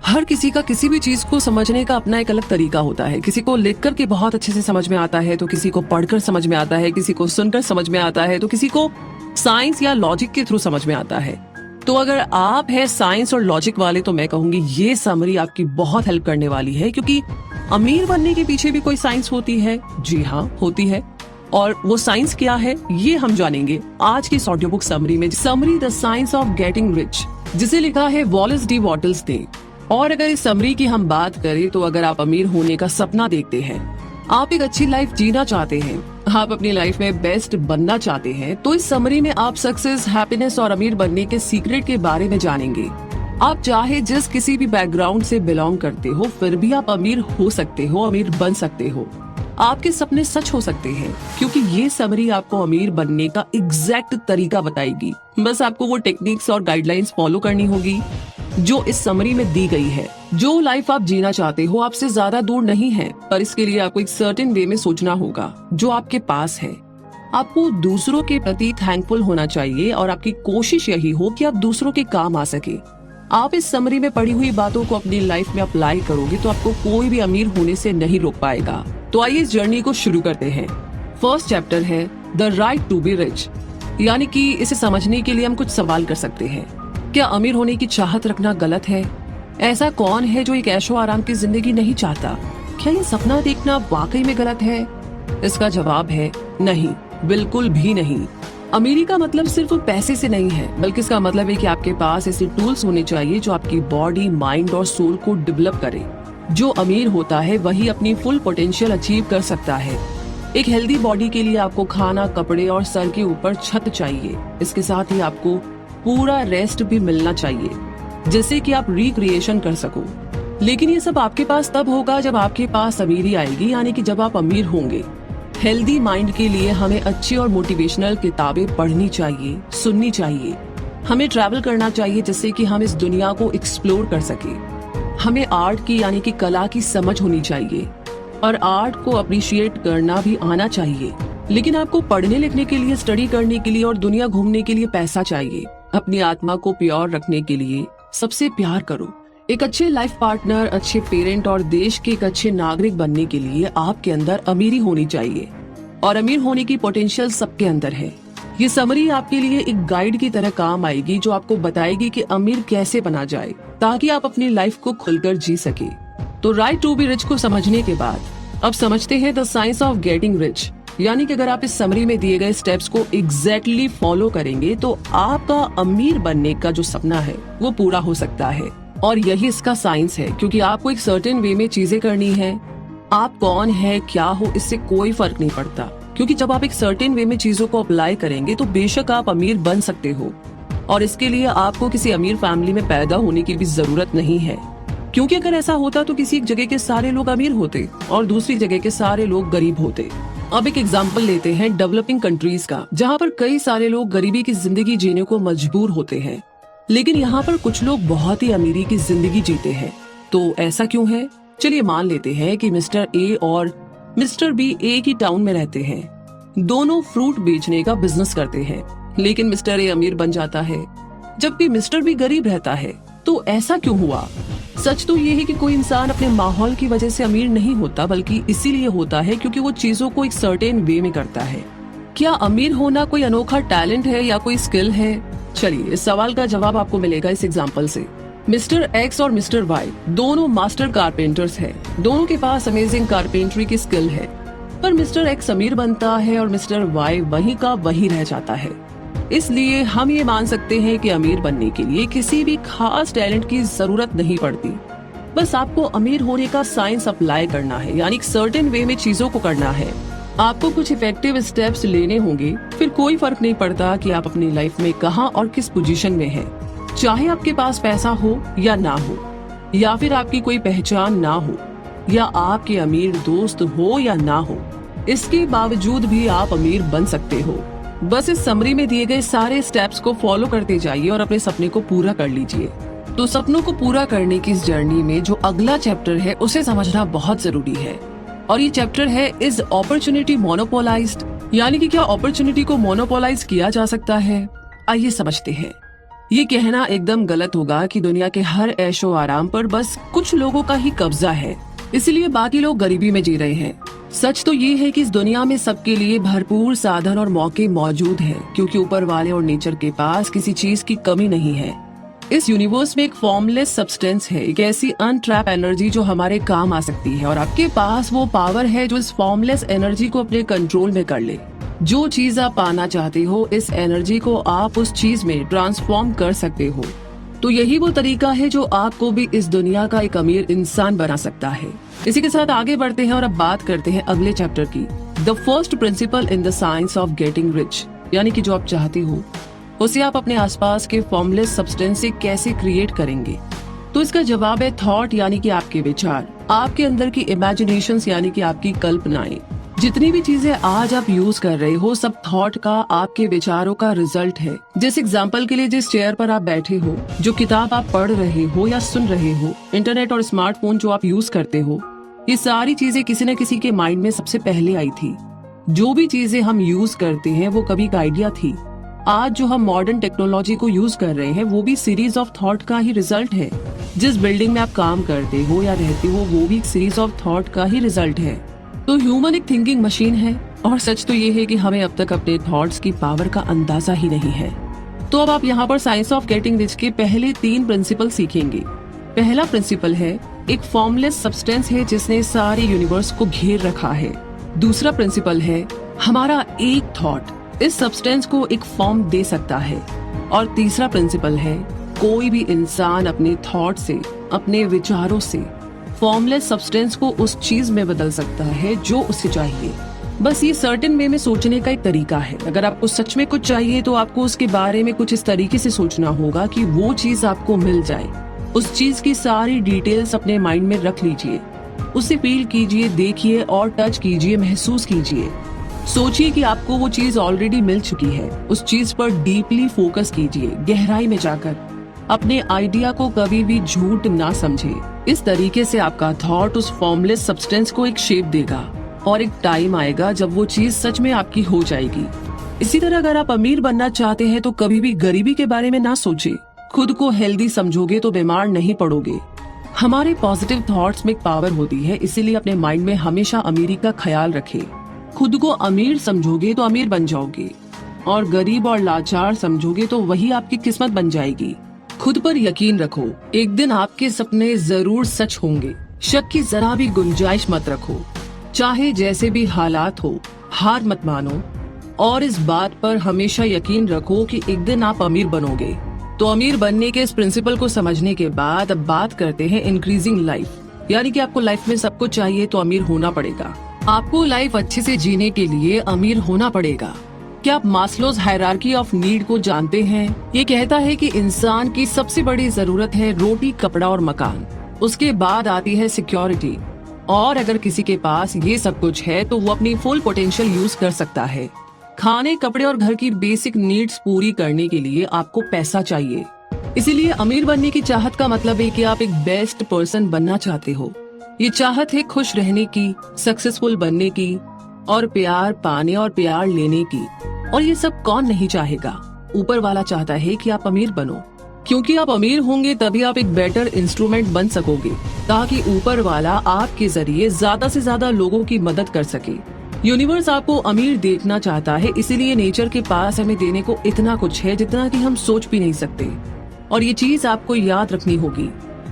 हर किसी का किसी भी चीज को समझने का अपना एक अलग तरीका होता है। किसी को लिख कर के बहुत अच्छे से समझ में आता है, तो किसी को पढ़कर समझ में आता है, किसी को सुनकर समझ में आता है, तो किसी को साइंस या लॉजिक के थ्रू समझ में आता है। तो अगर आप है साइंस और लॉजिक वाले, तो मैं कहूंगी ये समरी आपकी बहुत हेल्प करने वाली है, क्योंकि अमीर बनने के पीछे भी कोई साइंस होती है। जी हाँ, होती है। और वो साइंस क्या है ये हम जानेंगे आज की इस ऑडियो बुक समरी में। Summary the science of getting rich, जिसे लिखा है वॉलेस डी वॉटल्स ने। और अगर इस समरी की हम बात करें, तो अगर आप अमीर होने का सपना देखते हैं, आप एक अच्छी लाइफ जीना चाहते हैं, आप अपनी लाइफ में बेस्ट बनना चाहते हैं, तो इस समरी में आप सक्सेस, हैप्पीनेस और अमीर बनने के सीक्रेट के बारे में जानेंगे। आप चाहे जिस किसी भी बैकग्राउंड से बिलोंग करते हो, फिर भी आप अमीर हो सकते हो, अमीर बन सकते हो। आपके सपने सच हो सकते हैं, क्योंकि ये समरी आपको अमीर बनने का एग्जैक्ट तरीका बताएगी। बस आपको वो टेक्निक्स और गाइडलाइंस फॉलो करनी होगी जो इस समरी में दी गई है। जो लाइफ आप जीना चाहते हो आपसे ज्यादा दूर नहीं है, पर इसके लिए आपको एक सर्टेन वे में सोचना होगा जो आपके पास है। आपको दूसरों के प्रति थैंकफुल होना चाहिए और आपकी कोशिश यही हो कि आप दूसरों के काम आ सके। आप इस समरी में पढ़ी हुई बातों को अपनी लाइफ में अप्लाई करोगे तो आपको कोई भी अमीर होने से नहीं रोक पाएगा। तो आइए इस जर्नी को शुरू करते हैं। फर्स्ट चैप्टर है the right to be rich, यानी कि इसे समझने के लिए हम कुछ सवाल कर सकते हैं। क्या अमीर होने की चाहत रखना गलत है? ऐसा कौन है जो एक ऐशो आराम की जिंदगी नहीं चाहता? क्या ये सपना देखना वाकई में गलत है? इसका जवाब है नहीं, बिल्कुल भी नहीं। अमीरी का मतलब सिर्फ पैसे से नहीं है, बल्कि इसका मतलब है कि आपके पास ऐसे टूल्स होने चाहिए जो आपकी बॉडी, माइंड और सोल को डेवलप करे। जो अमीर होता है वही अपनी फुल पोटेंशियल अचीव कर सकता है। एक हेल्दी बॉडी के लिए आपको खाना, कपड़े और सर के ऊपर छत चाहिए। इसके साथ ही आपको पूरा रेस्ट भी मिलना चाहिए, जिससे कि आप रिक्रिएशन कर सको। लेकिन ये सब आपके पास तब होगा जब आपके पास अमीरी आएगी, यानी कि जब आप अमीर होंगे। हेल्दी माइंड के लिए हमें अच्छी और मोटिवेशनल किताबें पढ़नी चाहिए, सुननी चाहिए। हमें ट्रैवल करना चाहिए, जिससे कि हम इस दुनिया को एक्सप्लोर कर सके। हमें आर्ट की यानी कि कला की समझ होनी चाहिए और आर्ट को अप्रिशिएट करना भी आना चाहिए। लेकिन आपको पढ़ने लिखने के लिए, स्टडी करने के लिए और दुनिया घूमने के लिए पैसा चाहिए। अपनी आत्मा को प्योर रखने के लिए सबसे प्यार करो। एक अच्छे लाइफ पार्टनर, अच्छे पेरेंट और देश के एक अच्छे नागरिक बनने के लिए आपके अंदर अमीरी होनी चाहिए, और अमीर होने की पोटेंशियल सबके अंदर है। ये समरी आपके लिए एक गाइड की तरह काम आएगी, जो आपको बताएगी कि अमीर कैसे बना जाए, ताकि आप अपनी लाइफ को खुलकर जी सके। तो राइट टू बी रिच को समझने के बाद अब समझते हैं the science of getting rich, यानी कि अगर आप इस समरी में दिए गए स्टेप्स को एग्जैक्टली फॉलो करेंगे तो आपका अमीर बनने का जो सपना है वो पूरा हो सकता है। और यही इसका साइंस है, क्योंकि आपको एक सर्टेन वे में चीजें करनी है। आप कौन है, क्या हो, इससे कोई फर्क नहीं पड़ता, क्योंकि जब आप एक सर्टेन वे में चीजों को अप्लाई करेंगे तो बेशक आप अमीर बन सकते हो। और इसके लिए आपको किसी अमीर फैमिली में पैदा होने की भी जरूरत नहीं है, क्योंकि अगर ऐसा होता तो किसी एक जगह के सारे लोग अमीर होते और दूसरी जगह के सारे लोग गरीब होते। अब एक एग्जाम्पल लेते हैं डेवलपिंग कंट्रीज का, जहाँ पर कई सारे लोग गरीबी की जिंदगी जीने को मजबूर होते हैं, लेकिन यहाँ पर कुछ लोग बहुत ही अमीरी की जिंदगी जीते हैं। तो ऐसा क्यों है? चलिए मान लेते हैं कि मिस्टर ए और मिस्टर बी एक ही टाउन में रहते हैं। दोनों फ्रूट बेचने का बिजनेस करते हैं, लेकिन मिस्टर ए अमीर बन जाता है जबकि मिस्टर बी गरीब रहता है। तो ऐसा क्यों हुआ? सच तो ये है कि कोई इंसान अपने माहौल की वजह से अमीर नहीं होता, बल्कि इसीलिए होता है क्योंकि वो चीजों को एक सर्टेन वे में करता है। क्या अमीर होना कोई अनोखा टैलेंट है या कोई स्किल है? चलिए इस सवाल का जवाब आपको मिलेगा इस एग्जाम्पल से। मिस्टर एक्स और मिस्टर वाई दोनों मास्टर कारपेंटर्स हैं। दोनों के पास अमेजिंग कारपेंट्री की स्किल है, पर मिस्टर एक्स अमीर बनता है और मिस्टर वाई वहीं का वहीं रह जाता है। इसलिए हम ये मान सकते हैं कि अमीर बनने के लिए किसी भी खास टैलेंट की जरूरत नहीं पड़ती। बस आपको अमीर होने का साइंस अप्लाई करना है, यानी एक सर्टेन वे में चीजों को करना है। आपको कुछ इफेक्टिव स्टेप्स लेने होंगे, फिर कोई फर्क नहीं पड़ता कि आप अपनी लाइफ में कहाँ और किस पोजीशन में हैं। चाहे आपके पास पैसा हो या ना हो, या फिर आपकी कोई पहचान ना हो, या आपके अमीर दोस्त हो या ना हो, इसके बावजूद भी आप अमीर बन सकते हो। बस इस समरी में दिए गए सारे स्टेप्स को फॉलो करते जाइए और अपने सपने को पूरा कर लीजिए। तो सपनों को पूरा करने की इस जर्नी में जो अगला चैप्टर है उसे समझना बहुत जरूरी है, और ये चैप्टर है इज अपॉर्चुनिटी मोनोपोलाइज्ड, यानी कि क्या अपॉर्चुनिटी को मोनोपोलाइज किया जा सकता है। आइए समझते हैं। ये कहना एकदम गलत होगा कि दुनिया के हर ऐशो आराम पर बस कुछ लोगों का ही कब्जा है, इसलिए बाकी लोग गरीबी में जी रहे हैं। सच तो ये है कि इस दुनिया में सबके लिए भरपूर साधन और मौके मौजूद हैं, क्योंकि ऊपर वाले और नेचर के पास किसी चीज की कमी नहीं है। इस यूनिवर्स में एक फॉर्मलेस सब्सटेंस है, एक ऐसी अनट्रैप एनर्जी जो हमारे काम आ सकती है, और आपके पास वो पावर है जो इस फॉर्मलेस एनर्जी को अपने कंट्रोल में कर ले। जो चीज आप पाना चाहते हो, इस एनर्जी को आप उस चीज में ट्रांसफॉर्म कर सकते हो। तो यही वो तरीका है जो आपको भी इस दुनिया का एक अमीर इंसान बना सकता है। इसी के साथ आगे बढ़ते हैं और अब बात करते हैं अगले चैप्टर की, the first principle in the science of getting rich. यानी कि जो आप चाहते हो उसे आप अपने आसपास के फॉर्मलेस सब्सटेंस से कैसे क्रिएट करेंगे। तो इसका जवाब है थॉट, यानी कि आपके विचार, आपके अंदर की इमेजिनेशंस यानी कि आपकी कल्पनाएं। जितनी भी चीजें आज आप यूज कर रहे हो सब थॉट का, आपके विचारों का रिजल्ट है। जिस एग्जाम्पल के लिए जिस चेयर पर आप बैठे हो, जो किताब आप पढ़ रहे हो या सुन रहे हो, इंटरनेट और स्मार्टफोन जो आप यूज करते हो, ये सारी चीजें किसी न किसी के माइंड में सबसे पहले आई थी। जो भी चीजें हम यूज करते हैं वो कभी का आइडिया थी। आज जो हम मॉडर्न टेक्नोलॉजी को यूज कर रहे हैं वो भी सीरीज ऑफ थॉट का ही रिजल्ट है। जिस बिल्डिंग में आप काम करते हो या रहते हो वो भी एक सीरीज ऑफ थॉट का ही रिजल्ट है। तो ह्यूमन एक थिंकिंग मशीन है, और सच तो ये है कि हमें अब तक अपने थॉट्स की पावर का अंदाजा ही नहीं है। तो अब आप यहाँ पर साइंस ऑफ गेटिंग रिच के पहले 3 प्रिंसिपल सीखेंगे। पहला प्रिंसिपल है, एक फॉर्मलेस सब्सटेंस है जिसने सारे यूनिवर्स को घेर रखा है। दूसरा प्रिंसिपल है, हमारा एक थॉट इस सब्सटेंस को एक फॉर्म दे सकता है। और तीसरा प्रिंसिपल है, कोई भी इंसान अपने थॉट से, अपने विचारों से फॉर्मलेस सब्सटेंस को उस चीज में बदल सकता है जो उसे चाहिए। बस ये सर्टेन वे में सोचने का एक तरीका है। अगर आपको सच में कुछ चाहिए तो आपको उसके बारे में कुछ इस तरीके से सोचना होगा कि वो चीज आपको मिल जाए। उस चीज की सारी डिटेल्स अपने माइंड में रख लीजिए, उसे फील कीजिए, देखिए और टच कीजिए, महसूस कीजिए। सोचिए कि आपको वो चीज ऑलरेडी मिल चुकी है। उस चीज पर डीपली फोकस कीजिए, गहराई में जाकर। अपने आइडिया को कभी भी झूठ ना समझे। इस तरीके से आपका थॉट उस फॉर्मलेस सब्सटेंस को एक शेप देगा, और एक टाइम आएगा जब वो चीज सच में आपकी हो जाएगी। इसी तरह अगर आप अमीर बनना चाहते हैं तो कभी भी गरीबी के बारे में ना सोचे। खुद को हेल्दी समझोगे तो बीमार नहीं पड़ोगे। हमारे पॉजिटिव थॉट्स में एक पावर होती है, इसीलिए अपने माइंड में हमेशा अमीरी का ख्याल रखें। खुद को अमीर समझोगे तो अमीर बन जाओगे, और गरीब और लाचार समझोगे तो वही आपकी किस्मत बन जाएगी। खुद पर यकीन रखो, एक दिन आपके सपने जरूर सच होंगे। शक की जरा भी गुंजाइश मत रखो। चाहे जैसे भी हालात हो, हार मत मानो, और इस बात पर हमेशा यकीन रखो कि एक दिन आप अमीर बनोगे। तो अमीर बनने के इस प्रिंसिपल को समझने के बाद अब बात करते हैं इंक्रीजिंग लाइफ। यानी कि आपको लाइफ में सब कुछ चाहिए तो अमीर होना पड़ेगा। आपको लाइफ अच्छे से जीने के लिए अमीर होना पड़ेगा। क्या आप मास्लोज हायरार्की ऑफ नीड को जानते हैं? ये कहता है कि इंसान की सबसे बड़ी जरूरत है रोटी, कपड़ा और मकान। उसके बाद आती है सिक्योरिटी, और अगर किसी के पास ये सब कुछ है तो वो अपनी फुल पोटेंशियल यूज कर सकता है। खाने, कपड़े और घर की बेसिक नीड्स पूरी करने के लिए आपको पैसा चाहिए। इसीलिए अमीर बनने की चाहत का मतलब है कि आप एक बेस्ट पर्सन बनना चाहते हो। ये चाहत है खुश रहने की, सक्सेसफुल बनने की, और प्यार पाने और प्यार लेने की। और ये सब कौन नहीं चाहेगा? ऊपर वाला चाहता है कि आप अमीर बनो, क्योंकि आप अमीर होंगे तभी आप एक बेटर इंस्ट्रूमेंट बन सकोगे, ताकि ऊपर वाला आपके जरिए ज्यादा से ज्यादा लोगों की मदद कर सके। यूनिवर्स आपको अमीर देखना चाहता है, इसीलिए नेचर के पास हमें देने को इतना कुछ है जितना कि हम सोच भी नहीं सकते। और ये चीज आपको याद रखनी होगी।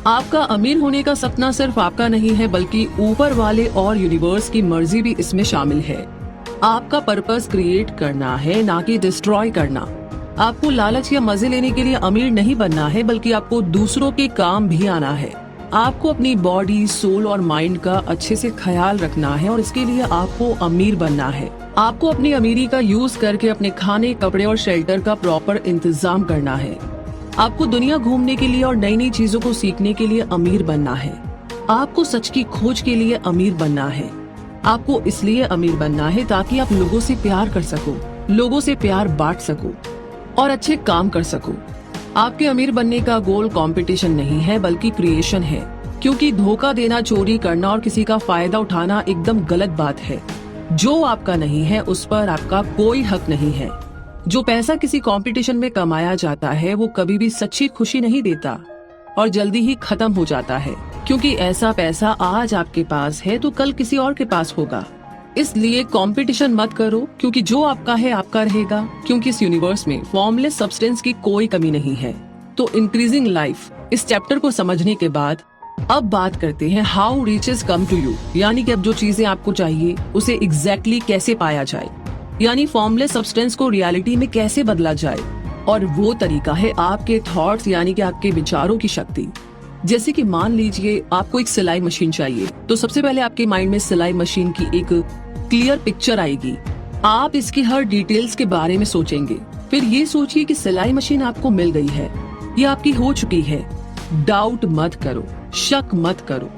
आपका अमीर होने का सपना सिर्फ आपका नहीं है, बल्कि ऊपर वाले और यूनिवर्स की मर्जी भी इसमें शामिल है। आपका पर्पस क्रिएट करना है, ना कि डिस्ट्रॉय करना। आपको लालच या मजे लेने के लिए अमीर नहीं बनना है, बल्कि आपको दूसरों के काम भी आना है। आपको अपनी बॉडी, सोल और माइंड का अच्छे से ख्याल रखना है, और इसके लिए आपको अमीर बनना है। आपको अपनी अमीरी का यूज करके अपने खाने, कपड़े और शेल्टर का प्रॉपर इंतजाम करना है। आपको दुनिया घूमने के लिए और नई नई चीजों को सीखने के लिए अमीर बनना है। आपको सच की खोज के लिए अमीर बनना है। आपको इसलिए अमीर बनना है ताकि आप लोगों से प्यार कर सको, लोगों से प्यार बांट सको और अच्छे काम कर सको। आपके अमीर बनने का गोल कंपटीशन नहीं है, बल्कि क्रिएशन है। क्योंकि धोखा देना, चोरी करना और किसी का फायदा उठाना एकदम गलत बात है। जो आपका नहीं है उस पर आपका कोई हक नहीं है। जो पैसा किसी कंपटीशन में कमाया जाता है वो कभी भी सच्ची खुशी नहीं देता और जल्दी ही खत्म हो जाता है, क्योंकि ऐसा पैसा आज आपके पास है तो कल किसी और के पास होगा। इसलिए कंपटीशन मत करो, क्योंकि जो आपका है आपका रहेगा, क्योंकि इस यूनिवर्स में फॉर्मलेस सब्सटेंस की कोई कमी नहीं है। तो इंक्रीजिंग लाइफ इस चैप्टर को समझने के बाद अब बात करते हैं how riches come to you, यानी कि अब जो चीजें आपको चाहिए उसे एग्जैक्टली कैसे पाया जाए, यानी फॉर्मलेस सब्सटेंस को रियलिटी में कैसे बदला जाए। और वो तरीका है आपके थॉट्स, यानी कि आपके विचारों की शक्ति। जैसे कि मान लीजिए आपको एक सिलाई मशीन चाहिए, तो सबसे पहले आपके माइंड में सिलाई मशीन की एक क्लियर पिक्चर आएगी। आप इसकी हर डिटेल्स के बारे में सोचेंगे। फिर ये सोचिए कि सिलाई मशीन आपको मिल गई है, ये आपकी हो चुकी है। डाउट मत करो, शक मत करो,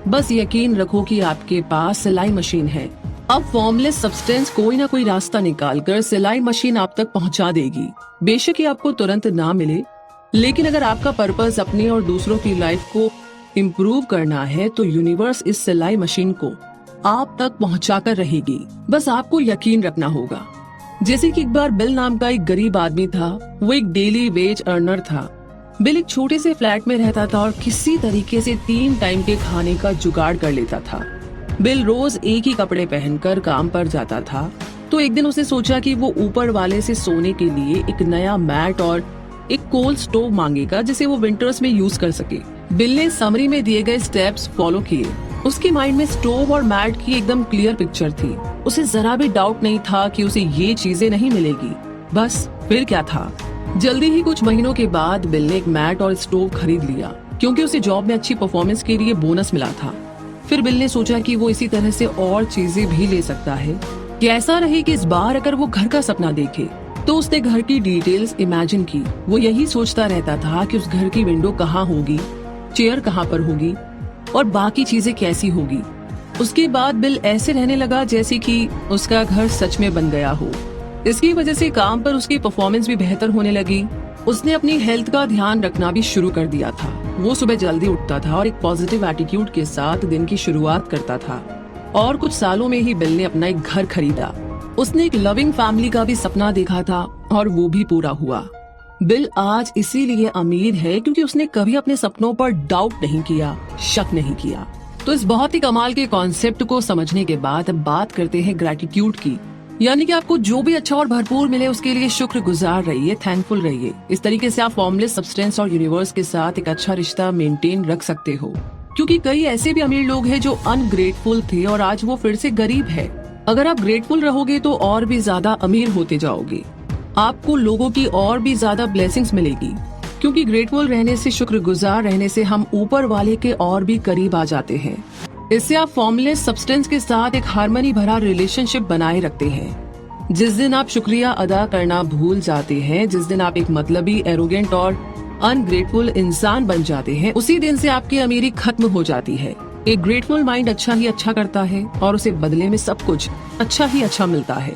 बस यकीन रखो कि आपके पास सिलाई मशीन है। अब फॉर्मलेस सब्सटेंस कोई ना कोई रास्ता निकालकर सिलाई मशीन आप तक पहुंचा देगी। बेशक ये आपको तुरंत ना मिले, लेकिन अगर आपका पर्पस अपनी और दूसरों की लाइफ को इम्प्रूव करना है तो यूनिवर्स इस सिलाई मशीन को आप तक पहुंचाकर रहेगी। बस आपको यकीन रखना होगा। जैसे कि एक बार बिल नाम का एक गरीब आदमी था। वो एक डेली वेज अर्नर था। बिल एक छोटे से फ्लैट में रहता था और किसी तरीके से 3 टाइम के खाने का जुगाड़ कर लेता था। बिल रोज एक ही कपड़े पहनकर काम पर जाता था। तो एक दिन उसने सोचा कि वो ऊपर वाले से सोने के लिए एक नया मैट और एक कोल्ड स्टोव मांगेगा, जिसे वो विंटर्स में यूज कर सके। बिल ने समरी में दिए गए स्टेप्स फॉलो किए। उसके माइंड में स्टोव और मैट की एकदम क्लियर पिक्चर थी। उसे जरा भी डाउट नहीं था कि उसे ये चीजें नहीं मिलेगी। बस फिर क्या था, जल्दी ही कुछ महीनों के बाद बिल ने एक मैट और स्टोव खरीद लिया, क्योंकि उसे जॉब में अच्छी परफॉर्मेंस के लिए बोनस मिला था। फिर बिल ने सोचा कि वो इसी तरह से और चीजें भी ले सकता है, कि ऐसा रहे कि इस बार अगर वो घर का सपना देखे तो उसने घर की डिटेल्स इमेजिन की। वो यही सोचता रहता था कि उस घर की विंडो कहाँ होगी, चेयर कहाँ पर होगी और बाकी चीजें कैसी होगी। उसके बाद बिल ऐसे रहने लगा जैसे कि उसका घर सच में बन गया हो। इसकी वजह से काम पर उसकी परफॉर्मेंस भी बेहतर होने लगी। उसने अपनी हेल्थ का ध्यान रखना भी शुरू कर दिया था। वो सुबह जल्दी उठता था और एक पॉजिटिव एटीट्यूड के साथ दिन की शुरुआत करता था। और कुछ सालों में ही बिल ने अपना एक घर खरीदा। उसने एक लविंग फैमिली का भी सपना देखा था और वो भी पूरा हुआ। बिल आज इसीलिए अमीर है क्योंकि उसने कभी अपने सपनों पर डाउट नहीं किया, शक नहीं किया। तो इस बहुत ही कमाल के कॉन्सेप्ट को समझने के बाद अब बात करते हैं ग्रेटिट्यूड की, यानी कि आपको जो भी अच्छा और भरपूर मिले उसके लिए शुक्रगुजार रहिए, थैंकफुल रहिए। इस तरीके से आप फॉर्मलेस सब्सटेंस और यूनिवर्स के साथ एक अच्छा रिश्ता मेंटेन रख सकते हो, क्योंकि कई ऐसे भी अमीर लोग हैं जो अनग्रेटफुल थे और आज वो फिर से गरीब है। अगर आप ग्रेटफुल रहोगे तो और भी ज्यादा अमीर होते जाओगे। आपको लोगों की और भी ज्यादा ब्लेसिंग्स मिलेगी, क्योंकि ग्रेटफुल रहने से, शुक्रगुजार रहने से हम ऊपर वाले के और भी करीब आ जाते हैं। इससे आप फॉर्मलेस सब्सटेंस के साथ एक हार्मनी भरा रिलेशनशिप बनाए रखते हैं। जिस दिन आप शुक्रिया अदा करना भूल जाते हैं, जिस दिन आप एक मतलबी, एरोगेंट और अनग्रेटफुल इंसान बन जाते हैं, उसी दिन से आपकी अमीरी खत्म हो जाती है। एक ग्रेटफुल माइंड अच्छा ही अच्छा करता है और उसे बदले में सब कुछ अच्छा ही अच्छा मिलता है।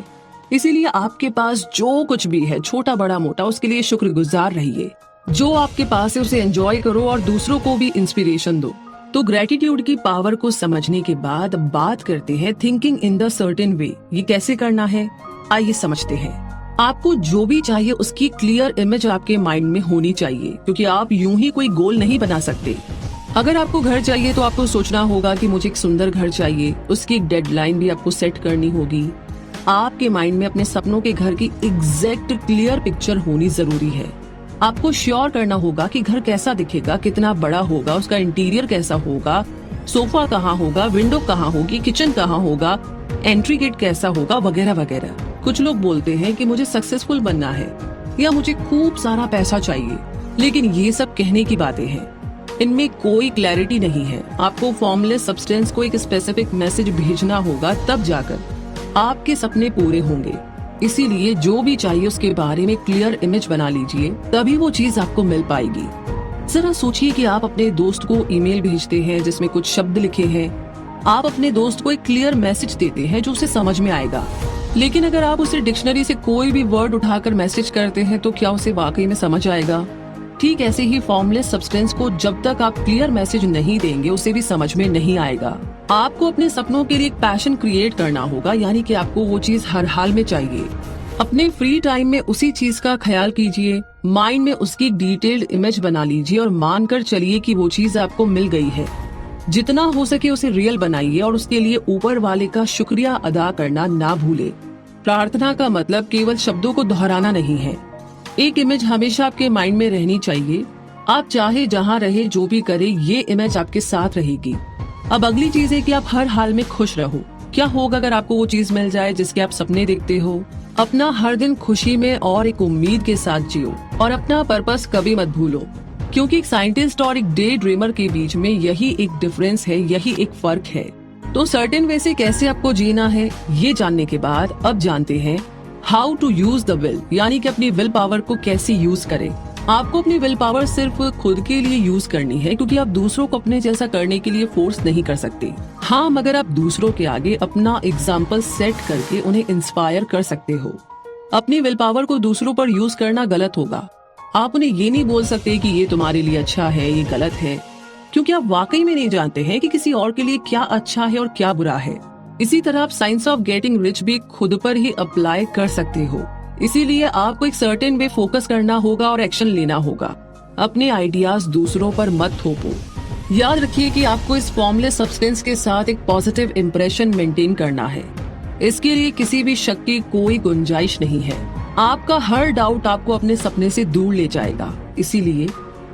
इसीलिए आपके पास जो कुछ भी है, छोटा बड़ा मोटा, उसके लिए शुक्रगुजार रहिए। जो आपके पास है उसे एंजॉय करो और दूसरों को भी इंस्पिरेशन दो। तो ग्रेटिट्यूड की पावर को समझने के बाद बात करते हैं thinking in the certain way. ये कैसे करना है, आइए समझते हैं। आपको जो भी चाहिए उसकी क्लियर इमेज आपके माइंड में होनी चाहिए, क्योंकि आप यूं ही कोई गोल नहीं बना सकते। अगर आपको घर चाहिए तो आपको सोचना होगा कि मुझे एक सुंदर घर चाहिए। उसकी एक डेडलाइन भी आपको सेट करनी होगी। आपके माइंड में अपने सपनों के घर की एग्जैक्ट क्लियर पिक्चर होनी जरूरी है। आपको श्योर करना होगा कि घर कैसा दिखेगा, कितना बड़ा होगा, उसका इंटीरियर कैसा होगा, सोफा कहाँ होगा, विंडो कहाँ होगी, किचन कहाँ होगा, एंट्री गेट कैसा होगा, वगैरह वगैरह। कुछ लोग बोलते हैं कि मुझे सक्सेसफुल बनना है या मुझे खूब सारा पैसा चाहिए, लेकिन ये सब कहने की बातें हैं। इनमें कोई क्लैरिटी नहीं है। आपको फॉर्मलेस सब्सटेंस को एक स्पेसिफिक मैसेज भेजना होगा, तब जाकर आपके सपने पूरे होंगे। इसीलिए जो भी चाहिए उसके बारे में क्लियर इमेज बना लीजिए, तभी वो चीज आपको मिल पाएगी। जरा सोचिए कि आप अपने दोस्त को ईमेल भेजते हैं जिसमें कुछ शब्द लिखे हैं। आप अपने दोस्त को एक क्लियर मैसेज देते हैं जो उसे समझ में आएगा, लेकिन अगर आप उसे डिक्शनरी से कोई भी वर्ड उठाकर मैसेज करते हैं तो क्या उसे वाकई में समझ आएगा? ठीक ऐसे ही फॉर्मलेस सब्सटेंस को जब तक आप क्लियर मैसेज नहीं देंगे उसे भी समझ में नहीं आएगा। आपको अपने सपनों के लिए एक पैशन क्रिएट करना होगा, यानी कि आपको वो चीज हर हाल में चाहिए। अपने फ्री टाइम में उसी चीज का ख्याल कीजिए, माइंड में उसकी डिटेल्ड इमेज बना लीजिए और मानकर चलिए कि वो चीज आपको मिल गई है। जितना हो सके उसे रियल बनाइए और उसके लिए ऊपर वाले का शुक्रिया अदा करना ना भूले। प्रार्थना का मतलब केवल शब्दों को दोहराना नहीं है। एक इमेज हमेशा आपके माइंड में रहनी चाहिए। आप चाहे जहाँ रहे, जो भी करे, ये इमेज आपके साथ रहेगी। अब अगली चीज है कि आप हर हाल में खुश रहो। क्या होगा अगर आपको वो चीज मिल जाए जिसके आप सपने देखते हो? अपना हर दिन खुशी में और एक उम्मीद के साथ जियो और अपना पर्पस कभी मत भूलो, क्योंकि एक साइंटिस्ट और एक डे ड्रीमर के बीच में यही एक डिफरेंस है, यही एक फर्क है। तो सर्टेन वे से कैसे आपको जीना है, ये जानने के बाद अब जानते हैं how to use the will, यानी कि अपनी विल पावर को कैसे यूज करें। आपको अपनी विल पावर सिर्फ खुद के लिए यूज करनी है, क्योंकि आप दूसरों को अपने जैसा करने के लिए फोर्स नहीं कर सकते। हाँ, मगर आप दूसरों के आगे अपना एग्जाम्पल सेट करके उन्हें इंस्पायर कर सकते हो। अपनी विल पावर को दूसरों पर यूज करना गलत होगा। आप उन्हें ये नहीं बोल सकते कि ये तुम्हारे लिए अच्छा है, ये गलत है, क्योंकि आप वाकई में नहीं जानते हैं कि किसी और के लिए क्या अच्छा है और क्या बुरा है। इसी तरह आप साइंस ऑफ गेटिंग रिच भी खुद पर ही अप्लाई कर सकते हो। इसीलिए आपको एक सर्टेन वे फोकस करना होगा और एक्शन लेना होगा। अपने आइडियाज दूसरों पर मत थोपो। याद रखिए कि आपको इस फॉर्मलेस सब्सटेंस के साथ एक पॉजिटिव इम्प्रेशन मेंटेन करना है। इसके लिए किसी भी शक की कोई गुंजाइश नहीं है। आपका हर डाउट आपको अपने सपने से दूर ले जाएगा। इसीलिए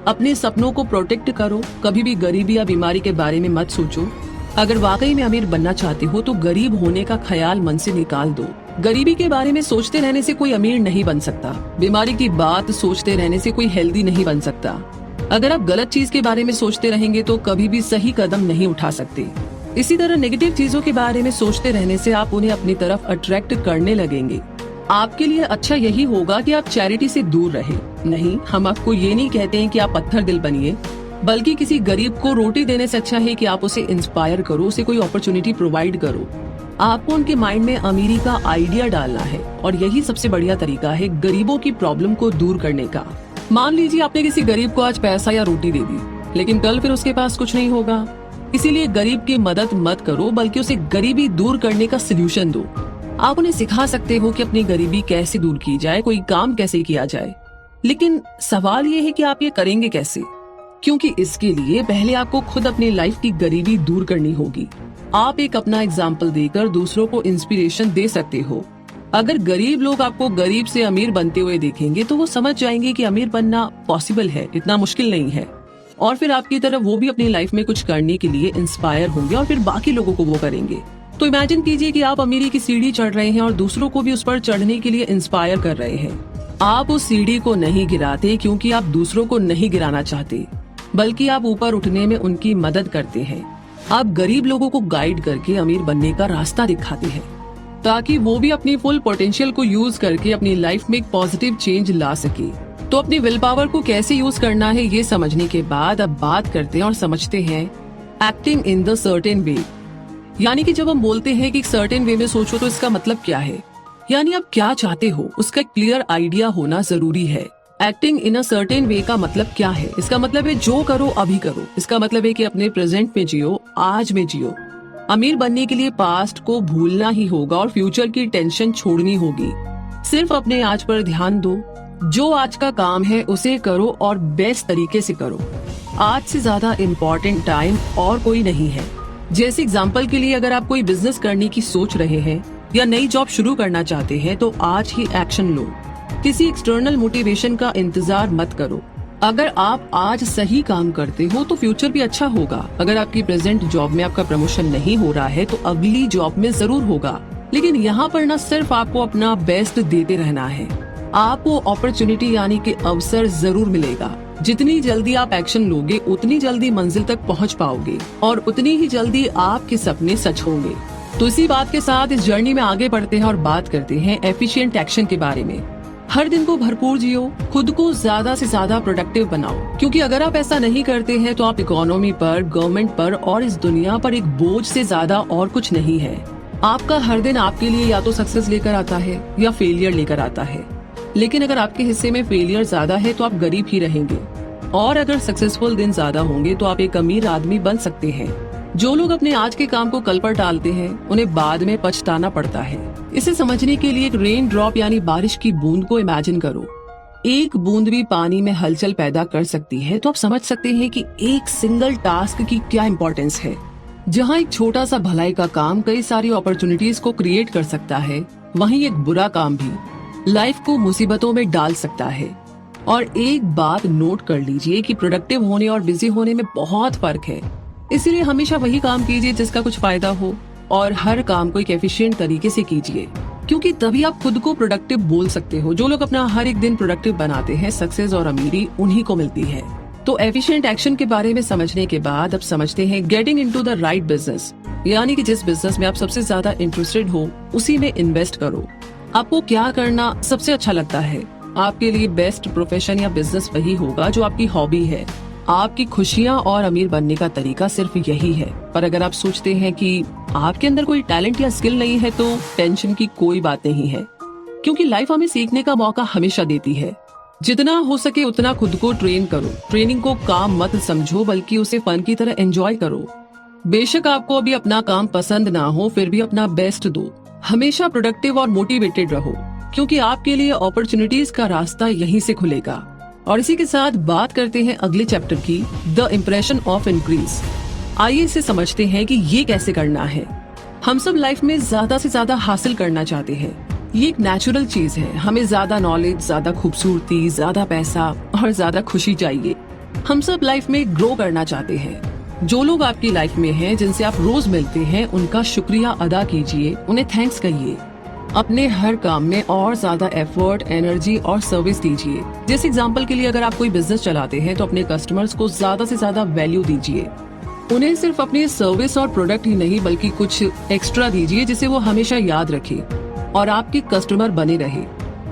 अपने सपनों को प्रोटेक्ट करो। कभी भी गरीबी या बीमारी के बारे में मत सोचो। अगर वाकई में अमीर बनना चाहते हो तो गरीब होने का ख्याल मन से निकाल दो। गरीबी के बारे में सोचते रहने से कोई अमीर नहीं बन सकता। बीमारी की बात सोचते रहने से कोई हेल्दी नहीं बन सकता। अगर आप गलत चीज के बारे में सोचते रहेंगे तो कभी भी सही कदम नहीं उठा सकते। इसी तरह नेगेटिव चीजों के बारे में सोचते रहने से आप उन्हें अपनी तरफ अट्रैक्ट करने लगेंगे। आपके लिए अच्छा यही होगा कि आप चैरिटी से दूर रहे। नहीं, हम आपको ये नहीं कहते हैं कि आप पत्थर दिल बनिए, बल्कि किसी गरीब को रोटी देने से अच्छा है कि आप उसे इंस्पायर करो, उसे कोई अपॉर्चुनिटी प्रोवाइड करो। आपको उनके माइंड में अमीरी का आइडिया डालना है और यही सबसे बढ़िया तरीका है गरीबों की प्रॉब्लम को दूर करने का। मान लीजिए आपने किसी गरीब को आज पैसा या रोटी दे दी, लेकिन कल फिर उसके पास कुछ नहीं होगा। इसीलिए गरीब की मदद मत करो, बल्कि उसे गरीबी दूर करने का सोल्यूशन दो। आप उन्हें सिखा सकते हो कि अपनी गरीबी कैसे दूर की जाए, कोई काम कैसे किया जाए। लेकिन सवाल ये है कि आप ये करेंगे कैसे, क्योंकि इसके लिए पहले आपको खुद अपनी लाइफ की गरीबी दूर करनी होगी। आप एक अपना एग्जाम्पल देकर दूसरों को इंस्पिरेशन दे सकते हो। अगर गरीब लोग आपको गरीब से अमीर बनते हुए देखेंगे तो वो समझ जाएंगे कि अमीर बनना पॉसिबल है, इतना मुश्किल नहीं है, और फिर आपकी तरफ वो भी अपनी लाइफ में कुछ करने के लिए इंस्पायर होंगे और फिर बाकी लोगों को वो करेंगे। तो इमेजिन कीजिए कि आप अमीरी की सीढ़ी चढ़ रहे हैं और दूसरों को भी उस पर चढ़ने के लिए इंस्पायर कर रहे हैं। आप उस सीढ़ी को नहीं गिराते क्योंकि आप दूसरों को नहीं गिराना चाहते, बल्कि आप ऊपर उठने में उनकी मदद करते हैं। आप गरीब लोगों को गाइड करके अमीर बनने का रास्ता दिखाते हैं, ताकि वो भी अपनी फुल पोटेंशियल को यूज करके अपनी लाइफ में एक पॉजिटिव चेंज ला सके। तो अपनी विल पावर को कैसे यूज करना है ये समझने के बाद अब बात करते हैं और समझते हैं acting in the certain way. यानी कि जब हम बोलते हैं कि एक सर्टेन वे में सोचो तो इसका मतलब क्या है, यानी आप क्या चाहते हो उसका क्लियर आइडिया होना जरूरी है। Acting in a certain way का मतलब क्या है? इसका मतलब है जो करो अभी करो। इसका मतलब है कि अपने प्रेजेंट में जियो, आज में जियो। अमीर बनने के लिए पास्ट को भूलना ही होगा और फ्यूचर की टेंशन छोड़नी होगी। सिर्फ अपने आज पर ध्यान दो। जो आज का काम है उसे करो और बेस्ट तरीके से करो। आज से ज्यादा इम्पोर्टेंट टाइम और कोई नहीं है। जैसे एग्जाम्पल के लिए, अगर आप कोई बिजनेस करने की सोच रहे हैं या नई जॉब शुरू करना चाहते हैं तो आज ही एक्शन लो। किसी एक्सटर्नल मोटिवेशन का इंतजार मत करो। अगर आप आज सही काम करते हो तो फ्यूचर भी अच्छा होगा। अगर आपकी प्रेजेंट जॉब में आपका प्रमोशन नहीं हो रहा है तो अगली जॉब में जरूर होगा। लेकिन यहाँ पर न सिर्फ आपको अपना बेस्ट देते रहना है, आपको अपॉर्चुनिटी यानी कि अवसर जरूर मिलेगा। जितनी जल्दी आप एक्शन लोगे उतनी जल्दी मंजिल तक पहुँच पाओगे और उतनी ही जल्दी आपके सपने सच होंगे। तो इसी बात के साथ इस जर्नी में आगे बढ़ते हैं और बात करते हैं एफिशिएंट एक्शन के बारे में। हर दिन को भरपूर जियो, खुद को ज्यादा से ज्यादा प्रोडक्टिव बनाओ, क्योंकि अगर आप ऐसा नहीं करते हैं तो आप इकोनॉमी पर, गवर्नमेंट पर और इस दुनिया पर एक बोझ से ज्यादा और कुछ नहीं है। आपका हर दिन आपके लिए या तो सक्सेस लेकर आता है या फेलियर लेकर आता है। लेकिन अगर आपके हिस्से में फेलियर ज्यादा है तो आप गरीब ही रहेंगे, और अगर सक्सेसफुल दिन ज्यादा होंगे तो आप एक अमीर आदमी बन सकते हैं। जो लोग अपने आज के काम को कल पर टालते हैं उन्हें बाद में पछताना पड़ता है। इसे समझने के लिए एक रेन ड्रॉप यानी बारिश की बूंद को इमेजिन करो। एक बूंद भी पानी में हलचल पैदा कर सकती है, तो आप समझ सकते हैं कि एक सिंगल टास्क की क्या इम्पोर्टेंस है। जहाँ एक छोटा सा भलाई का काम कई सारी अपॉर्चुनिटीज को क्रिएट कर सकता है, वहीं एक बुरा काम भी लाइफ को मुसीबतों में डाल सकता है। और एक बात नोट कर लीजिए कि प्रोडक्टिव होने और बिजी होने में बहुत फर्क है। इसीलिए हमेशा वही काम कीजिए जिसका कुछ फायदा हो, और हर काम को एक एफिशिएंट तरीके से कीजिए, क्योंकि तभी आप खुद को प्रोडक्टिव बोल सकते हो। जो लोग अपना हर एक दिन प्रोडक्टिव बनाते हैं, सक्सेस और अमीरी उन्हीं को मिलती है। तो एफिशिएंट एक्शन के बारे में समझने के बाद अब समझते हैं getting into the right business, यानी कि जिस बिजनेस में आप सबसे ज्यादा इंटरेस्टेड हो उसी में इन्वेस्ट करो। आपको क्या करना सबसे अच्छा लगता है? आपके लिए बेस्ट प्रोफेशन या बिजनेस वही होगा जो आपकी हॉबी है। आपकी खुशियाँ और अमीर बनने का तरीका सिर्फ यही है। पर अगर आप सोचते हैं कि आपके अंदर कोई टैलेंट या स्किल नहीं है, तो टेंशन की कोई बात नहीं है, क्योंकि लाइफ हमें सीखने का मौका हमेशा देती है। जितना हो सके उतना खुद को ट्रेन करो। ट्रेनिंग को काम मत समझो, बल्कि उसे फन की तरह एंजॉय करो। बेशक आपको अभी अपना काम पसंद ना हो, फिर भी अपना बेस्ट दो। हमेशा प्रोडक्टिव और मोटिवेटेड रहो, क्योंकि आपके लिए अपॉर्चुनिटीज का रास्ता यहीं से खुलेगा। और इसी के साथ बात करते हैं अगले चैप्टर की, द इम्प्रेशन ऑफ इंक्रीज। आइए इसे समझते हैं कि ये कैसे करना है। हम सब लाइफ में ज्यादा से ज्यादा हासिल करना चाहते हैं। ये एक नेचुरल चीज है। हमें ज्यादा नॉलेज, ज्यादा खूबसूरती, ज्यादा पैसा और ज्यादा खुशी चाहिए। हम सब लाइफ में ग्रो करना चाहते हैं। जो लोग आपकी लाइफ में हैं, जिनसे आप रोज मिलते हैं, उनका शुक्रिया अदा कीजिए, उन्हें थैंक्स कहिए। अपने हर काम में और ज्यादा एफर्ट, एनर्जी और सर्विस दीजिए। जैसे एग्जांपल के लिए अगर आप कोई बिजनेस चलाते हैं, तो अपने कस्टमर्स को ज्यादा से ज्यादा वैल्यू दीजिए। उन्हें सिर्फ अपनी सर्विस और प्रोडक्ट ही नहीं, बल्कि कुछ एक्स्ट्रा दीजिए जिसे वो हमेशा याद रखे और आपके कस्टमर बने रहे।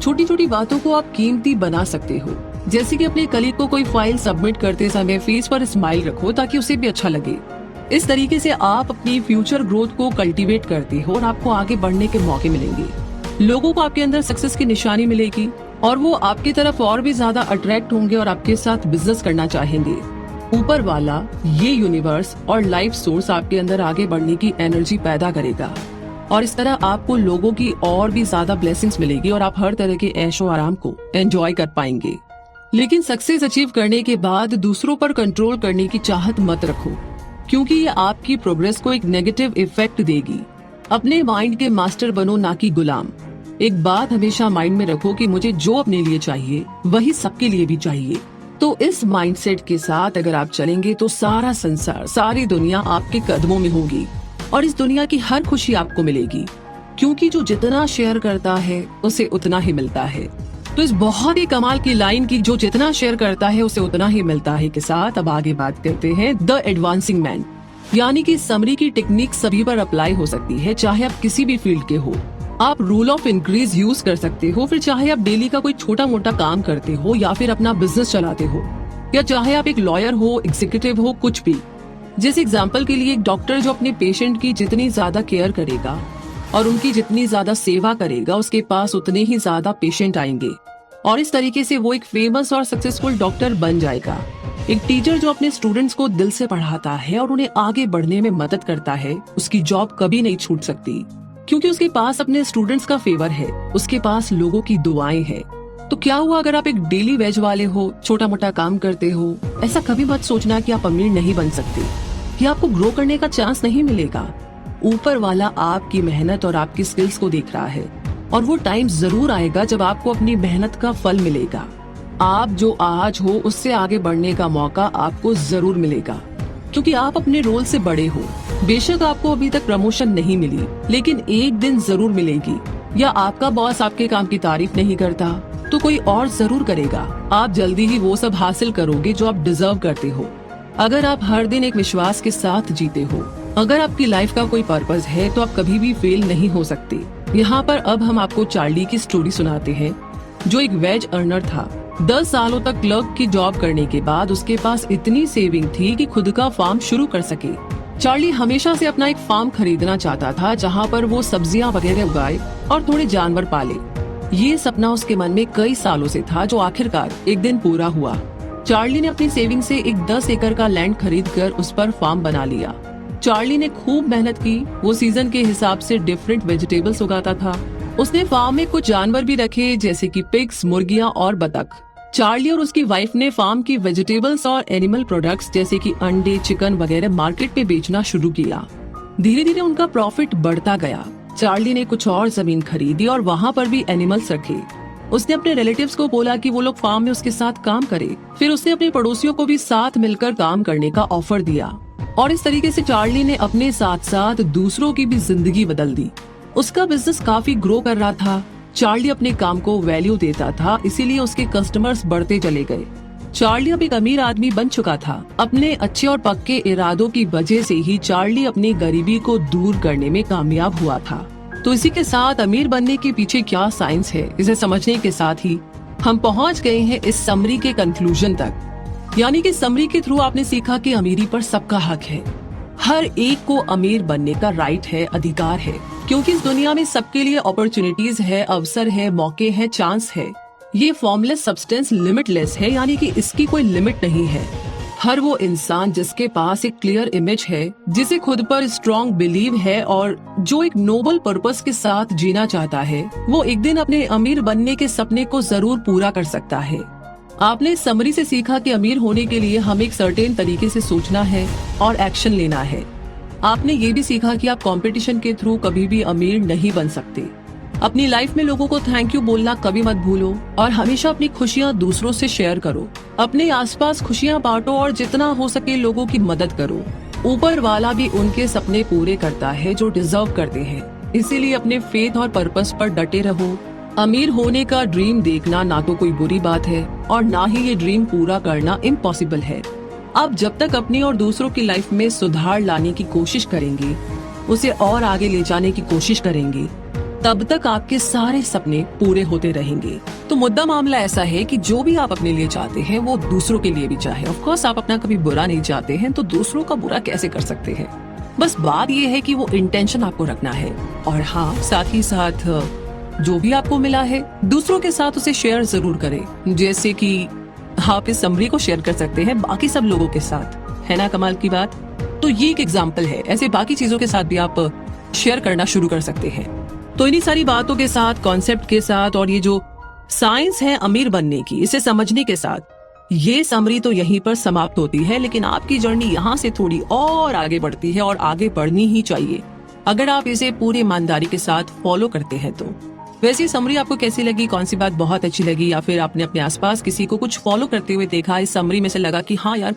छोटी छोटी बातों को आप कीमती बना सकते हो, जैसे कि अपने कलीग को कोई फाइल सबमिट करते समय फेस पर स्माइल रखो, ताकि उसे भी अच्छा लगे। इस तरीके से आप अपनी फ्यूचर ग्रोथ को कल्टीवेट करते हो और आपको आगे बढ़ने के मौके मिलेंगे। लोगों को आपके अंदर सक्सेस की निशानी मिलेगी और वो आपकी तरफ और भी ज्यादा अट्रैक्ट होंगे और आपके साथ बिजनेस करना चाहेंगे। ऊपर वाला, ये यूनिवर्स और लाइफ सोर्स आपके अंदर आगे बढ़ने की एनर्जी पैदा करेगा, और इस तरह आपको लोगों की और भी ज्यादा ब्लेसिंग्स मिलेगी और आप हर तरह के ऐशो आराम को एंजॉय कर पाएंगे। लेकिन सक्सेस अचीव करने के बाद दूसरों पर कंट्रोल करने की चाहत मत रखो, क्योंकि ये आपकी प्रोग्रेस को एक नेगेटिव इफेक्ट देगी। अपने माइंड के मास्टर बनो, ना कि गुलाम। एक बात हमेशा माइंड में रखो कि मुझे जो अपने लिए चाहिए वही सबके लिए भी चाहिए। तो इस माइंडसेट के साथ अगर आप चलेंगे तो सारा संसार, सारी दुनिया आपके कदमों में होगी और इस दुनिया की हर खुशी आपको मिलेगी, क्योंकि जो जितना शेयर करता है उसे उतना ही मिलता है। तो इस बहुत ही कमाल की लाइन की, जो जितना शेयर करता है उसे उतना ही मिलता है, के साथ अब आगे बात करते हैं द एडवांसिंग मैन, यानी कि समरी की टेक्निक सभी पर अप्लाई हो सकती है, चाहे आप किसी भी फील्ड के हो। आप रूल ऑफ इंक्रीज यूज कर सकते हो, फिर चाहे आप डेली का कोई छोटा मोटा काम करते हो या फिर अपना बिजनेस चलाते हो, या चाहे आप एक लॉयर हो, एग्जीक्यूटिव हो, कुछ भी। जैसे एग्जाम्पल के लिए एक डॉक्टर जो अपने पेशेंट की जितनी ज्यादा केयर करेगा और उनकी जितनी ज्यादा सेवा करेगा, उसके पास उतने ही ज्यादा पेशेंट आएंगे और इस तरीके से वो एक फेमस और सक्सेसफुल डॉक्टर बन जाएगा। एक टीचर जो अपने स्टूडेंट्स को दिल से पढ़ाता है और उन्हें आगे बढ़ने में मदद करता है, उसकी जॉब कभी नहीं छूट सकती, क्योंकि उसके पास अपने स्टूडेंट्स का फेवर है, उसके पास लोगों की दुआएं हैं। तो क्या हुआ अगर आप एक डेली वेज वाले हो, छोटा मोटा काम करते हो? ऐसा कभी मत सोचना कि आप अमीर नहीं बन सकते, कि आपको ग्रो करने का चांस नहीं मिलेगा। ऊपर वाला आपकी मेहनत और आपकी स्किल्स को देख रहा है और वो टाइम जरूर आएगा जब आपको अपनी मेहनत का फल मिलेगा। आप जो आज हो उससे आगे बढ़ने का मौका आपको जरूर मिलेगा, क्योंकि आप अपने रोल से बड़े हो। बेशक आपको अभी तक प्रमोशन नहीं मिली, लेकिन एक दिन जरूर मिलेगी। या आपका बॉस आपके काम की तारीफ नहीं करता तो कोई और जरूर करेगा। आप जल्दी ही वो सब हासिल करोगे जो आप डिजर्व करते हो, अगर आप हर दिन एक विश्वास के साथ जीते हो। अगर आपकी लाइफ का कोई पर्पस है तो आप कभी भी फेल नहीं हो सकते। यहाँ पर अब हम आपको चार्ली की स्टोरी सुनाते हैं, जो एक वेज अर्नर था। 10 सालों तक क्लर्क की जॉब करने के बाद उसके पास इतनी सेविंग थी कि खुद का फार्म शुरू कर सके। चार्ली हमेशा से अपना एक फार्म खरीदना चाहता था, जहाँ पर वो सब्जियां वगैरह उगाए और थोड़े जानवर पाले। ये सपना उसके मन में कई सालों से था, जो आखिरकार एक दिन पूरा हुआ। चार्ली ने अपनी सेविंग से एक 10 एकड़ का लैंड खरीद कर उस पर फार्म बना लिया। चार्ली ने खूब मेहनत की। वो सीजन के हिसाब से डिफरेंट वेजिटेबल्स उगाता था। उसने फार्म में कुछ जानवर भी रखे, जैसे कि पिग्स, मुर्गियां और बतख। चार्ली और उसकी वाइफ ने फार्म की वेजिटेबल्स और एनिमल प्रोडक्ट्स जैसे कि अंडे, चिकन वगैरह मार्केट में बेचना शुरू किया। धीरे धीरे उनका प्रॉफिट बढ़ता गया। चार्ली ने कुछ और जमीन खरीदी और वहाँ पर भी एनिमल्स रखे। उसने अपने रिलेटिव्स को बोला कि वो लोग फार्म में उसके साथ काम करे। फिर उसने अपने पड़ोसियों को भी साथ मिलकर काम करने का ऑफर दिया और इस तरीके से चार्ली ने अपने साथ साथ दूसरों की भी जिंदगी बदल दी। उसका बिजनेस काफी ग्रो कर रहा था। चार्ली अपने काम को वैल्यू देता था, इसीलिए उसके कस्टमर्स बढ़ते चले गए। चार्ली अब एक अमीर आदमी बन चुका था। अपने अच्छे और पक्के इरादों की वजह से ही चार्ली अपनी गरीबी को दूर करने में कामयाब हुआ था। तो इसी के साथ अमीर बनने के पीछे क्या साइंस है, इसे समझने के साथ ही हम पहुंच गए हैं इस समरी के कंक्लूजन तक। यानी कि समरी के थ्रू आपने सीखा कि अमीरी पर सबका हक है। हर एक को अमीर बनने का राइट है, अधिकार है, क्योंकि इस दुनिया में सबके लिए अपॉर्चुनिटीज है, अवसर है, मौके है, चांस है। ये फॉर्मलेस सब्सटेंस लिमिटलेस है, यानी कि इसकी कोई लिमिट नहीं है। हर वो इंसान जिसके पास एक क्लियर इमेज है, जिसे खुद पर स्ट्रॉन्ग बिलीव है और जो एक नोबल पर्पस के साथ जीना चाहता है, वो एक दिन अपने अमीर बनने के सपने को जरूर पूरा कर सकता है। आपने समरी से सीखा कि अमीर होने के लिए हमें एक सर्टेन तरीके से सोचना है और एक्शन लेना है। आपने ये भी सीखा कि आप कंपटीशन के थ्रू कभी भी अमीर नहीं बन सकते। अपनी लाइफ में लोगों को थैंक यू बोलना कभी मत भूलो और हमेशा अपनी खुशियाँ दूसरों से शेयर करो। अपने आसपास खुशियाँ बांटो और जितना हो सके लोगों की मदद करो। ऊपर वाला भी उनके सपने पूरे करता है जो डिजर्व करते हैं, इसीलिए अपने फेथ और पर्पस पर डटे रहो। अमीर होने का ड्रीम देखना ना तो कोई बुरी बात है और ना ही ये ड्रीम पूरा करना इम्पॉसिबल है। आप जब तक अपनी और दूसरों की लाइफ में सुधार लाने की कोशिश करेंगे, उसे और आगे ले जाने की कोशिश करेंगे, तब तक आपके सारे सपने पूरे होते रहेंगे। तो मुद्दा मामला ऐसा है कि जो भी आप अपने लिए चाहते हैं वो दूसरों के लिए भी चाहे। ऑफ कोर्स आप अपना कभी बुरा नहीं चाहते हैं, तो दूसरों का बुरा कैसे कर सकते हैं। बस बात ये है कि वो इंटेंशन आपको रखना है। और हाँ, साथ ही साथ जो भी आपको मिला है दूसरों के साथ उसे शेयर जरूर करें। जैसे कि आप इस समरी को शेयर कर सकते हैं बाकी सब लोगों के साथ, है ना कमाल की बात। तो ये एक एग्जाम्पल है, ऐसे बाकी चीजों के साथ भी आप शेयर करना शुरू कर सकते हैं। तो इन्हीं सारी बातों के साथ, कॉन्सेप्ट के साथ और ये जो साइंस है अमीर बनने की, इसे समझने के साथ ये समरी तो यहीं पर समाप्त होती है। लेकिन आपकी जर्नी यहाँ से थोड़ी और आगे बढ़ती है और आगे बढ़नी ही चाहिए अगर आप इसे पूरी ईमानदारी के साथ फॉलो करते हैं तो। वैसे समरी आपको कैसी लगी, कौन सी बात बहुत अच्छी लगी, या फिर आपने अपने आसपास किसी को कुछ फॉलो करते हुए देखा, इस समरी में से लगा कि हाँ यार